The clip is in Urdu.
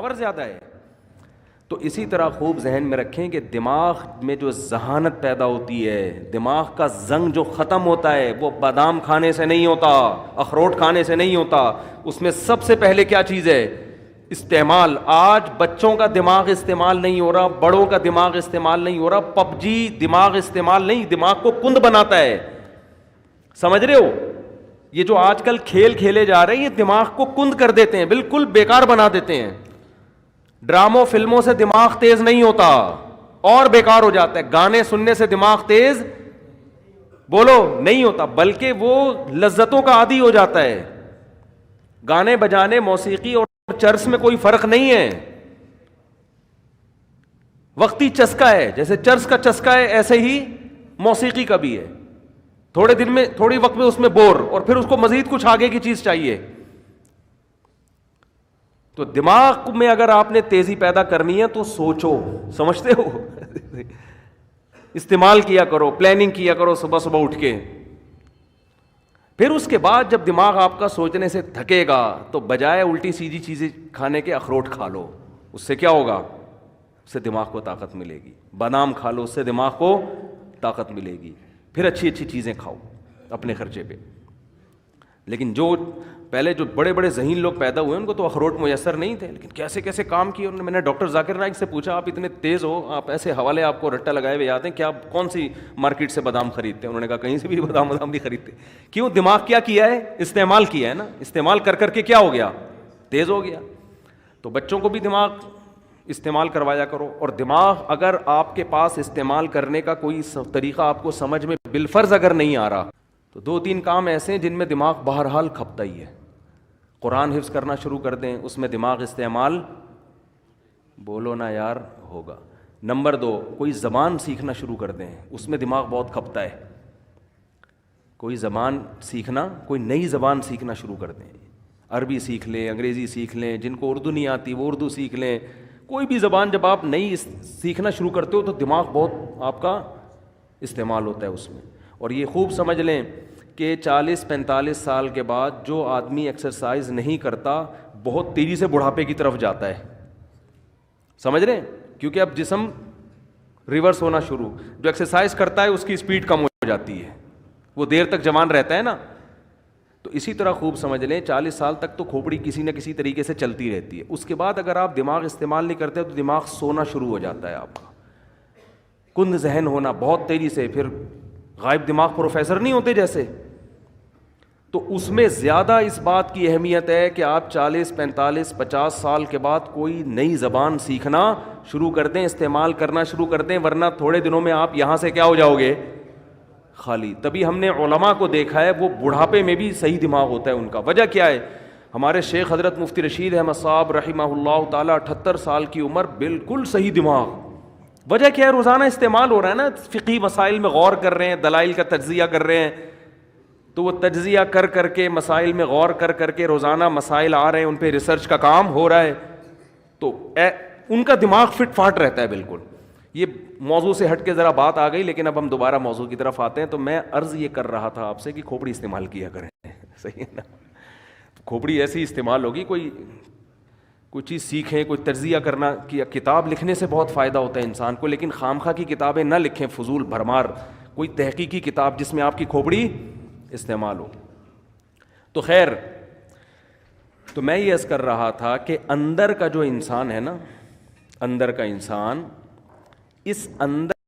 پاور زیادہ ہے. تو اسی طرح خوب ذہن میں رکھیں کہ دماغ میں جو ذہانت پیدا ہوتی ہے, دماغ کا زنگ جو ختم ہوتا ہے, وہ بادام کھانے سے نہیں ہوتا, اخروٹ کھانے سے نہیں ہوتا. اس میں سب سے پہلے کیا چیز ہے؟ استعمال. آج بچوں کا دماغ استعمال نہیں ہو رہا, بڑوں کا دماغ استعمال نہیں ہو رہا. پب جی دماغ استعمال نہیں, دماغ کو کند بناتا ہے. سمجھ رہے ہو؟ یہ جو آج کل کھیل کھیلے جا رہے ہیں, یہ دماغ کو کند کر دیتے ہیں, بالکل بیکار بنا دیتے ہیں. ڈراموں فلموں سے دماغ تیز نہیں ہوتا, اور بیکار ہو جاتا ہے. گانے سننے سے دماغ تیز بولو نہیں ہوتا, بلکہ وہ لذتوں کا عادی ہو جاتا ہے. گانے بجانے, موسیقی اور چرس میں کوئی فرق نہیں ہے, وقتی چسکا ہے. جیسے چرس کا چسکا ہے ایسے ہی موسیقی کا بھی ہے. تھوڑے دن میں, تھوڑی وقت میں اس میں بور, اور پھر اس کو مزید کچھ آگے کی چیز چاہیے. تو دماغ میں اگر آپ نے تیزی پیدا کرنی ہے تو سوچو, سمجھتے ہو, استعمال کیا کرو, پلاننگ کیا کرو صبح صبح اٹھ کے. پھر اس کے بعد جب دماغ آپ کا سوچنے سے تھکے گا تو بجائے الٹی سیدھی چیزیں کھانے کے اخروٹ کھا لو. اس سے کیا ہوگا؟ اس سے دماغ کو طاقت ملے گی. بادام کھا لو, اس سے دماغ کو طاقت ملے گی. پھر اچھی اچھی چیزیں کھاؤ اپنے خرچے پہ. لیکن جو پہلے جو بڑے بڑے ذہین لوگ پیدا ہوئے ان کو تو اخروٹ میسر نہیں تھے, لیکن کیسے کیسے کام کیے انہوں نے. میں نے ڈاکٹر ذاکر نائک سے پوچھا, آپ اتنے تیز ہو, آپ ایسے حوالے آپ کو رٹا لگائے ہوئے یاد ہیں, کیا کون سی مارکیٹ سے بادام خریدتے ہیں؟ انہوں نے کہا کہیں سے بھی بادام نہیں خریدتے. کیوں؟ دماغ کیا کیا ہے؟ استعمال کیا ہے نا. استعمال کر کر کے کیا ہو گیا؟ تیز ہو گیا. تو بچوں کو بھی دماغ استعمال کروایا کرو. اور دماغ اگر آپ کے پاس استعمال کرنے کا کوئی طریقہ آپ کو سمجھ میں بالفرض اگر نہیں آ رہا, تو 2-3 کام ایسے ہیں جن میں دماغ بہرحال کھپتا ہی ہے. قرآن حفظ کرنا شروع کر دیں, اس میں دماغ استعمال بولو نا یار ہوگا. نمبر 2, کوئی زبان سیکھنا شروع کر دیں, اس میں دماغ بہت کھپتا ہے. کوئی زبان سیکھنا, کوئی نئی زبان سیکھنا شروع کر دیں. عربی سیکھ لیں, انگریزی سیکھ لیں, جن کو اردو نہیں آتی وہ اردو سیکھ لیں. کوئی بھی زبان جب آپ نئی سیکھنا شروع کرتے ہو تو دماغ بہت آپ کا استعمال ہوتا ہے اس میں. اور یہ خوب سمجھ لیں کہ 40-45 سال کے بعد جو آدمی ایکسرسائز نہیں کرتا بہت تیزی سے بڑھاپے کی طرف جاتا ہے. سمجھ رہے ہیں؟ کیونکہ اب جسم ریورس ہونا شروع, جو ایکسرسائز کرتا ہے اس کی اسپیڈ کم ہو جاتی ہے, وہ دیر تک جوان رہتا ہے نا. تو اسی طرح خوب سمجھ لیں 40 سال تک تو کھوپڑی کسی نہ کسی طریقے سے چلتی رہتی ہے. اس کے بعد اگر آپ دماغ استعمال نہیں کرتے تو دماغ سونا شروع ہو جاتا ہے آپ کا, کند ذہن ہونا بہت تیزی سے. پھر غائب دماغ پروفیسر نہیں ہوتے جیسے, تو اس میں زیادہ اس بات کی اہمیت ہے کہ آپ 40-45-50 سال کے بعد کوئی نئی زبان سیکھنا شروع کر دیں, استعمال کرنا شروع کر دیں, ورنہ تھوڑے دنوں میں آپ یہاں سے کیا ہو جاؤ گے؟ خالی. تبھی ہم نے علماء کو دیکھا ہے وہ بڑھاپے میں بھی صحیح دماغ ہوتا ہے ان کا. وجہ کیا ہے؟ ہمارے شیخ حضرت مفتی رشید احمد صاحب رحمہ اللہ تعالیٰ 78 سال کی عمر, بالکل صحیح دماغ. وجہ کیا ہے؟ روزانہ استعمال ہو رہا ہے نا, فقہی مسائل میں غور کر رہے ہیں, دلائل کا تجزیہ کر رہے ہیں, تو وہ تجزیہ کر کر کے مسائل میں غور کر کر کے روزانہ مسائل آ رہے ہیں, ان پہ ریسرچ کا کام ہو رہا ہے, تو ان کا دماغ فٹ فاٹ رہتا ہے بالکل. یہ موضوع سے ہٹ کے ذرا بات آ گئی, لیکن اب ہم دوبارہ موضوع کی طرف آتے ہیں. تو میں عرض یہ کر رہا تھا آپ سے کہ کھوپڑی استعمال کیا کریں. صحیح ہے نا؟ کھوپڑی ایسی استعمال ہوگی, کوئی چیز سیکھیں, کوئی تجزیہ کرنا. کتاب لکھنے سے بہت فائدہ ہوتا ہے انسان کو, لیکن خامخواہ کی کتابیں نہ لکھیں, فضول بھرمار. کوئی تحقیقی کتاب جس میں آپ کی کھوپڑی استعمال ہو. تو خیر, تو میں یہ عرض کر رہا تھا کہ اندر کا جو انسان ہے نا, اندر کا انسان, اس اندر